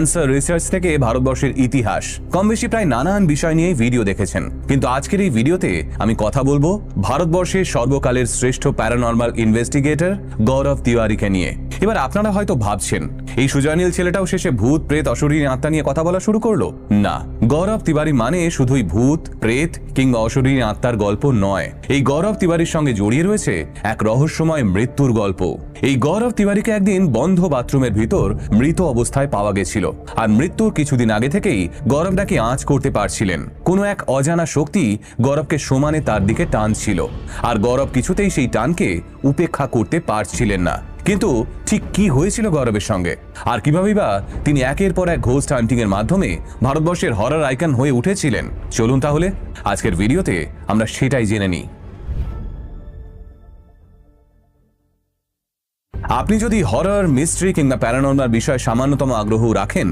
Cancer research থেকে ভারতবর্ষের ইতিহাস কম বেশি প্রায় নানান বিষয় নিয়ে ভিডিও দেখেছেন, কিন্তু আজকের এই ভিডিওতে আমি কথা বলবো ভারতবর্ষের সর্বকালের শ্রেষ্ঠ প্যারানর্মাল ইনভেস্টিগেটর গৌরব তিওয়ারিকে নিয়ে। এবার আপনারা হয়তো ভাবছেন, এই সুজয়নীল ছেলেটাও শেষে ভূত প্রেত অশরীরী আত্মা নিয়ে কথা বলা শুরু করলো। না, গৌরব তিওয়ারি মানে শুধুই ভূত প্রেত কিংবা অশরীরী আত্মার গল্প নয়। এই গৌরব তিওয়ারির সঙ্গে জড়িয়ে রয়েছে এক রহস্যময় মৃত্যুর গল্প। এই গৌরব তিওয়ারিকে একদিন বন্ধ বাথরুমের ভিতর মৃত অবস্থায় পাওয়া গেছিল, আর মৃত্যুর কিছুদিন আগে থেকেই গৌরব নাকি আঁচ করতে পারছিলেন। কোনো এক অজানা শক্তি গৌরবকে সমানে তার দিকে টানছিল, আর গৌরব কিছুতেই সেই টানকে উপেক্ষা করতে পারছিলেন না। কিন্তু ঠিক কি হয়েছিল গৌরবের সঙ্গে, আর কিভাবেই বা তিনি একের পর এক ঘোস্ট হান্টিং এর মাধ্যমে ভারতবর্ষের হরর আইকন হয়ে উঠেছিলেন, চলুন তাহলে আজকের ভিডিওতে আমরা সেটাই জেনে নিই। আপনি যদি হরর, মিস্ট্রি কিংবা প্যারানর্মাল বিষয়ে সামান্যতম আগ্রহ রাখেন,